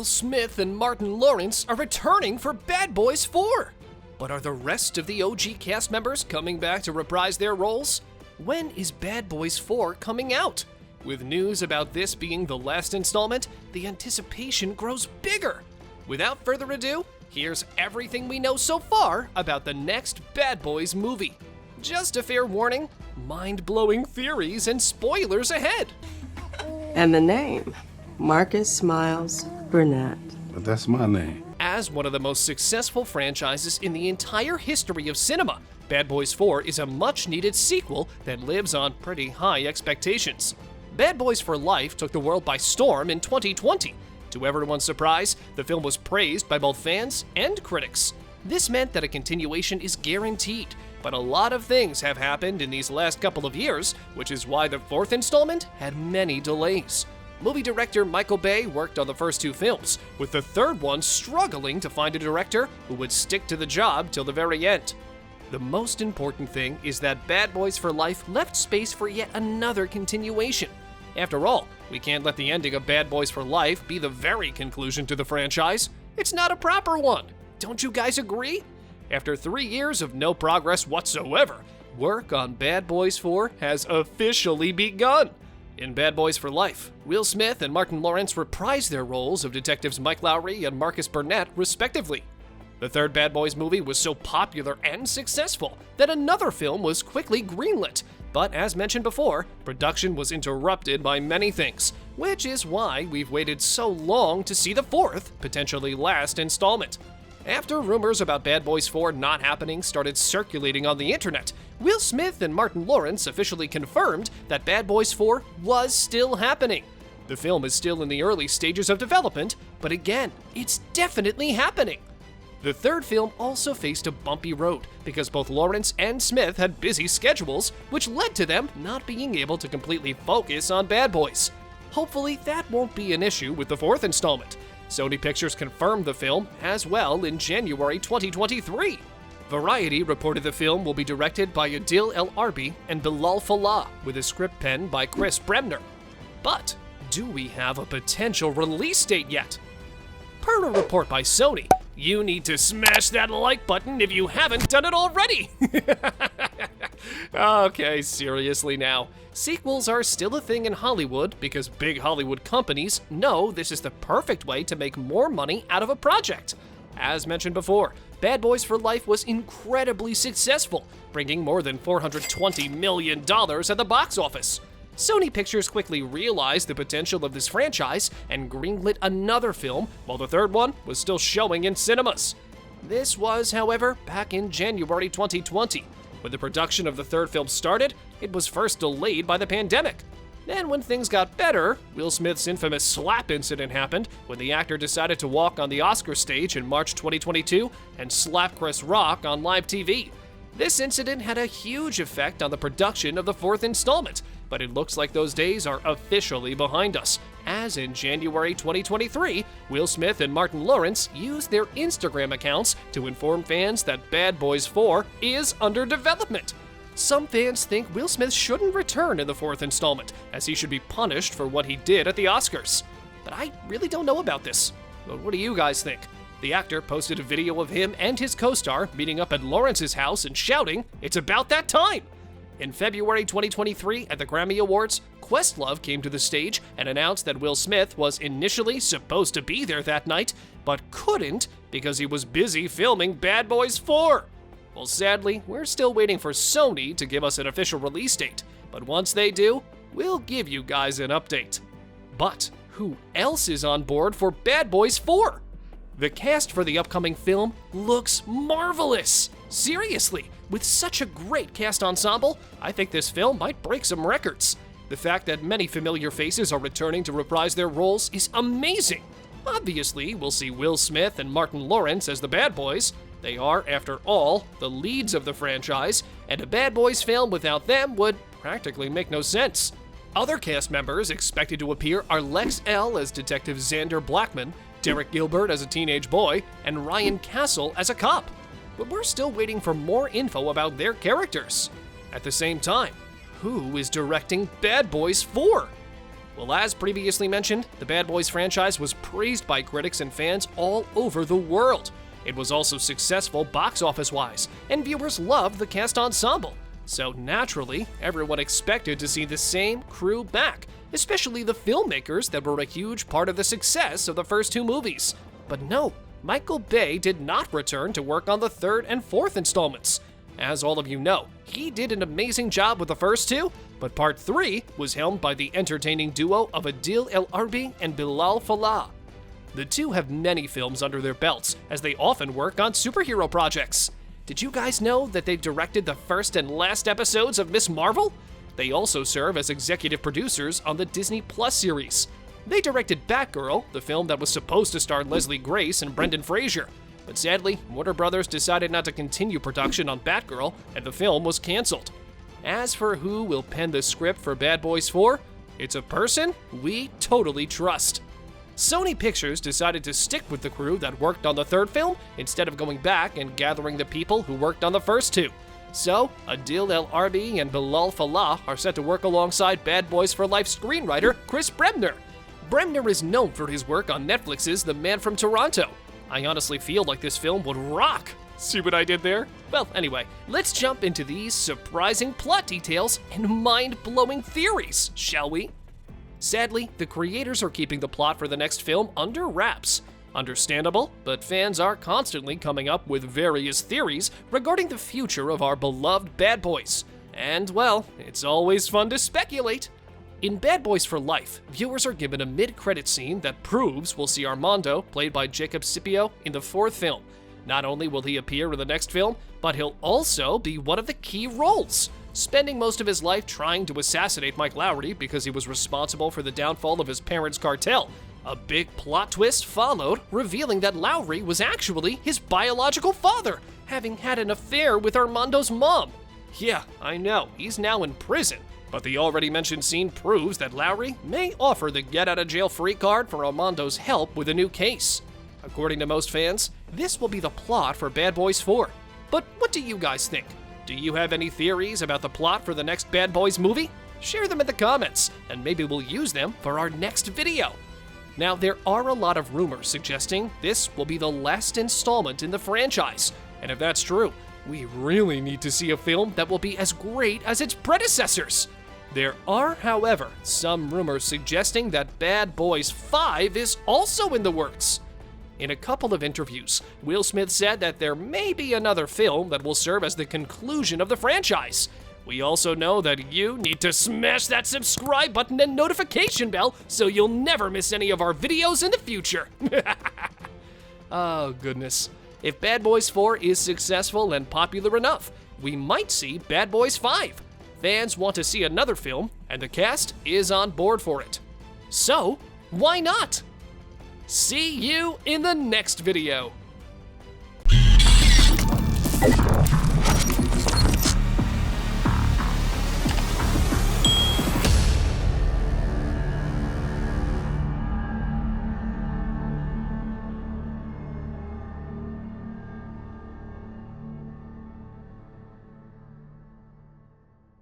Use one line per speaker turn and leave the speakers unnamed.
Smith and Martin Lawrence are returning for Bad Boys 4. But are the rest of the OG cast members coming back to reprise their roles? When is Bad Boys 4 coming out? With news about this being the last installment, the anticipation grows bigger. Without further ado, here's everything we know so far about the next Bad Boys movie. Just a fair warning, mind-blowing theories and spoilers ahead.
And the name, Marcus Miles Burnett.
But that's my name.
As one of the most successful franchises in the entire history of cinema, Bad Boys 4 is a much-needed sequel that lives on pretty high expectations. Bad Boys for Life took the world by storm in 2020. To everyone's surprise, the film was praised by both fans and critics. This meant that a continuation is guaranteed, but a lot of things have happened in these last couple of years, which is why the fourth installment had many delays. Movie director Michael Bay worked on the first two films, with the third one struggling to find a director who would stick to the job till the very end. The most important thing is that Bad Boys for Life left space for yet another continuation. After all, we can't let the ending of Bad Boys for Life be the very conclusion to the franchise. It's not a proper one. Don't you guys agree? After 3 years of no progress whatsoever, work on Bad Boys 4 has officially begun. In Bad Boys for Life, Will Smith and Martin Lawrence reprise their roles of detectives Mike Lowrey and Marcus Burnett, respectively. The third Bad Boys movie was so popular and successful that another film was quickly greenlit. But as mentioned before, production was interrupted by many things, which is why we've waited so long to see the fourth, potentially last installment. After rumors about Bad Boys 4 not happening started circulating on the internet, Will Smith and Martin Lawrence officially confirmed that Bad Boys 4 was still happening. The film is still in the early stages of development, but again, it's definitely happening. The third film also faced a bumpy road because both Lawrence and Smith had busy schedules, which led to them not being able to completely focus on Bad Boys. Hopefully, that won't be an issue with the fourth installment. Sony Pictures confirmed the film as well in January 2023. Variety reported the film will be directed by Adil Bilall and Bilal Fallah, with a script penned by Chris Bremner. But do we have a potential release date yet? Per a report by Sony, you need to smash that like button if you haven't done it already! Okay, seriously now. Sequels are still a thing in Hollywood because big Hollywood companies know this is the perfect way to make more money out of a project. As mentioned before, Bad Boys for Life was incredibly successful, bringing more than $420 million at the box office. Sony Pictures quickly realized the potential of this franchise and greenlit another film while the third one was still showing in cinemas. This was, however, back in January 2020. When the production of the third film started, it was first delayed by the pandemic. Then when things got better, Will Smith's infamous slap incident happened when the actor decided to walk on the Oscar stage in March 2022 and slap Chris Rock on live TV. This incident had a huge effect on the production of the fourth installment, but it looks like those days are officially behind us, as in January 2023, Will Smith and Martin Lawrence used their Instagram accounts to inform fans that Bad Boys 4 is under development. Some fans think Will Smith shouldn't return in the fourth installment, as he should be punished for what he did at the Oscars. But I really don't know about this. But what do you guys think? The actor posted a video of him and his co-star meeting up at Lawrence's house and shouting, "It's about that time!" In February 2023, at the Grammy Awards, Questlove came to the stage and announced that Will Smith was initially supposed to be there that night, but couldn't because he was busy filming Bad Boys 4. Well, sadly, we're still waiting for Sony to give us an official release date, but once they do, we'll give you guys an update. But who else is on board for Bad Boys 4? The cast for the upcoming film looks marvelous! Seriously, with such a great cast ensemble, I think this film might break some records. The fact that many familiar faces are returning to reprise their roles is amazing. Obviously, we'll see Will Smith and Martin Lawrence as the bad boys. They are, after all, the leads of the franchise, and a Bad Boys film without them would practically make no sense. Other cast members expected to appear are Lex L. as Detective Xander Blackman, Derek Gilbert as a teenage boy, and Ryan Castle as a cop. But we're still waiting for more info about their characters. At the same time, who is directing Bad Boys 4? Well, as previously mentioned, the Bad Boys franchise was praised by critics and fans all over the world. It was also successful box office-wise, and viewers loved the cast ensemble. So naturally, everyone expected to see the same crew back, especially the filmmakers that were a huge part of the success of the first two movies. But no, Michael Bay did not return to work on the third and fourth installments. As all of you know, he did an amazing job with the first two, but part 3 was helmed by the entertaining duo of Adil Bilall and Bilal Fallah. The two have many films under their belts, as they often work on superhero projects. Did you guys know that they directed the first and last episodes of Ms. Marvel? They also serve as executive producers on the Disney Plus series. They directed Batgirl, the film that was supposed to star Leslie Grace and Brendan Fraser. But sadly, Warner Brothers decided not to continue production on Batgirl, and the film was canceled. As for who will pen the script for Bad Boys 4, it's a person we totally trust. Sony Pictures decided to stick with the crew that worked on the third film instead of going back and gathering the people who worked on the first two. So, Adil Bilall and Bilal Fallah are set to work alongside Bad Boys for Life screenwriter Chris Bremner. Bremner is known for his work on Netflix's The Man from Toronto. I honestly feel like this film would rock. See what I did there? Well, anyway, let's jump into these surprising plot details and mind-blowing theories, shall we? Sadly, the creators are keeping the plot for the next film under wraps. Understandable, but fans are constantly coming up with various theories regarding the future of our beloved Bad Boys. And, well, it's always fun to speculate. In Bad Boys for Life, viewers are given a mid-credit scene that proves we'll see Armando, played by Jacob Scipio, in the fourth film. Not only will he appear in the next film, but he'll also be one of the key roles, spending most of his life trying to assassinate Mike Lowrey because he was responsible for the downfall of his parents' cartel. A big plot twist followed, revealing that Lowrey was actually his biological father, having had an affair with Armando's mom. Yeah, I know, he's now in prison. But the already mentioned scene proves that Lowrey may offer the get-out-of-jail-free card for Armando's help with a new case. According to most fans, this will be the plot for Bad Boys 4. But what do you guys think? Do you have any theories about the plot for the next Bad Boys movie? Share them in the comments, and maybe we'll use them for our next video. Now, there are a lot of rumors suggesting this will be the last installment in the franchise, and if that's true, we really need to see a film that will be as great as its predecessors. There are, however, some rumors suggesting that Bad Boys 5 is also in the works. In a couple of interviews, Will Smith said that there may be another film that will serve as the conclusion of the franchise. We also know that you need to smash that subscribe button and notification bell so you'll never miss any of our videos in the future. Oh, goodness. If Bad Boys 4 is successful and popular enough, we might see Bad Boys 5. Fans want to see another film, and the cast is on board for it. So, why not? See you in the next video.